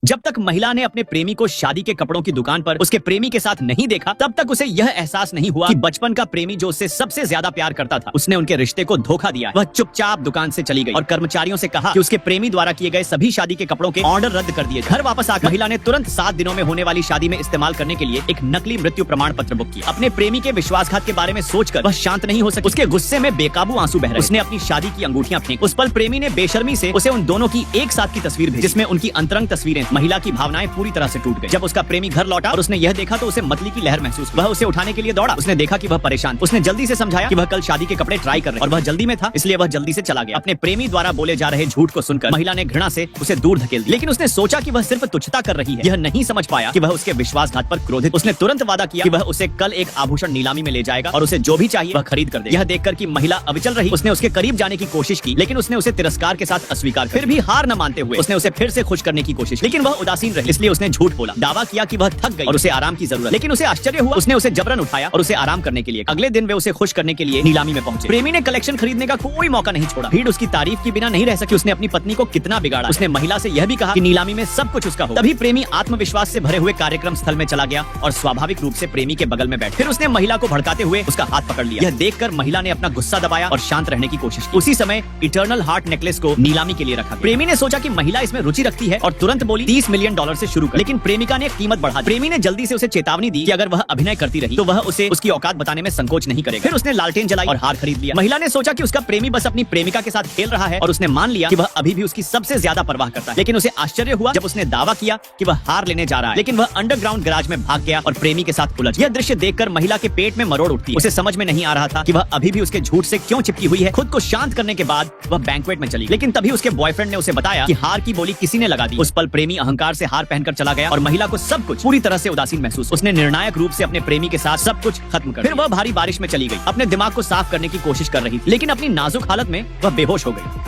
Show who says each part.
Speaker 1: जब तक महिला ने अपने प्रेमी को शादी के कपड़ों की दुकान पर उसके प्रेमी के साथ नहीं देखा, तब तक उसे यह एहसास नहीं हुआ कि बचपन का प्रेमी जो उससे सबसे ज्यादा प्यार करता था, उसने उनके रिश्ते को धोखा दिया। वह चुपचाप दुकान से चली गई और कर्मचारियों से कहा कि उसके प्रेमी द्वारा किए गए सभी शादी के कपड़ों के ऑर्डर रद्द कर दिए। घर वापस आकर महिला ने तुरंत 7 दिनों में होने वाली शादी में इस्तेमाल करने के लिए एक नकली मृत्यु प्रमाण पत्र बुक किया। अपने प्रेमी के विश्वासघात के बारे में सोचकर वह शांत नहीं हो सकी। उसके गुस्से में बेकाबू आंसू बह रहे। उसने अपनी शादी की अंगूठियां फेंक। उस पल प्रेमी ने बेशर्मी से उसे उन दोनों की एक साथ की तस्वीर भेजी, जिसमें उनकी अंतरंग तस्वीरें। महिला की भावनाएं पूरी तरह से टूट गई। जब उसका प्रेमी घर लौटा और उसने यह देखा तो उसे मतली की लहर महसूस हुई। वह उसे उठाने के लिए दौड़ा। उसने देखा कि वह परेशान था। उसने जल्दी से समझाया कि वह कल शादी के कपड़े ट्राई कर रहे और वह जल्दी में था, इसलिए वह जल्दी से चला गया। अपने प्रेमी द्वारा बोले जा रहे झूठ को सुनकर महिला ने घृणा से उसे दूर धकेल दिया। लेकिन उसने सोचा कि वह सिर्फ तुच्छता कर रही है। यह नहीं समझ पाया कि वह उसके विश्वासघात पर क्रोधित। उसने तुरंत वादा किया कि वह उसे कल एक आभूषण नीलामी में ले जाएगा और उसे जो भी चाहिए वह खरीद कर देगा। यह देखकर कि महिला अविचल रही, उसने उसके करीब जाने की कोशिश की, लेकिन उसने उसे तिरस्कार के साथ अस्वीकार। फिर भी हार न मानते हुए उसने उसे फिर से खुश करने की कोशिश, लेकिन वह उदासीन रही। इसलिए उसने झूठ बोला, दावा किया कि वह थक गई और उसे आराम की जरूरत। लेकिन उसे आश्चर्य हुआ। उसने उसे जबरन उठाया और उसे आराम करने के लिए। अगले दिन वे उसे खुश करने के लिए नीलामी में पहुंचे। प्रेमी ने कलेक्शन खरीदने का कोई मौका नहीं छोड़ा। भीड़ उसकी तारीफ के बिना नहीं रह सकी। उसने अपनी पत्नी को कितना बिगाड़ा। उसने महिला से यह भी कहा कि नीलामी में सब कुछ उसका हो। तभी प्रेमी आत्मविश्वास से भरे हुए कार्यक्रम स्थल में चला गया और स्वाभाविक रूप से प्रेमी के बगल में बैठ। फिर उसने महिला को भड़काते हुए उसका हाथ पकड़ लिया। यह देखकर महिला ने अपना गुस्सा दबाया और शांत रहने की कोशिश की। उसी समय इटर्नल हार्ट नेकलेस को नीलामी के लिए रखा। प्रेमी ने सोचा कि महिला इसमें रुचि रखती है और तुरंत बोली $30 मिलियन से शुरू कर। लेकिन प्रेमिका ने कीमत बढ़ा दी। प्रेमी ने जल्दी से उसे चेतावनी दी कि अगर वह अभिनय करती रही तो वह उसे उसकी औकात बताने में संकोच नहीं करेगा। फिर उसने लालटेन जलाई और हार खरीद लिया। महिला ने सोचा कि उसका प्रेमी बस अपनी प्रेमिका के साथ खेल रहा है और उसने मान लिया कि वह अभी भी उसकी सबसे ज्यादा परवाह करता है। लेकिन उसे आश्चर्य हुआ जब उसने दावा किया कि वह हार लेने जा रहा है। लेकिन वह अंडरग्राउंड गैराज में भाग गया और प्रेमी के साथ उलझ। यह दृश्य देखकर महिला के पेट में मरोड़ उठती है। उसे समझ में नहीं आ रहा था कि वह अभी भी उसके झूठ से क्यों चिपकी हुई है। खुद को शांत करने के बाद वह बैंक्वेट में चली। लेकिन तभी उसके बॉयफ्रेंड ने उसे बताया कि हार की बोली किसी ने लगा दी। उस पल प्रेमी अहंकार से हार पहनकर चला गया और महिला को सब कुछ पूरी तरह से उदासीन महसूस। उसने निर्णायक रूप से अपने प्रेमी के साथ सब कुछ खत्म कर। फिर वह भारी बारिश में चली गई। अपने दिमाग को साफ करने की कोशिश कर रही थी, लेकिन अपनी नाजुक हालत में वह बेहोश हो गई।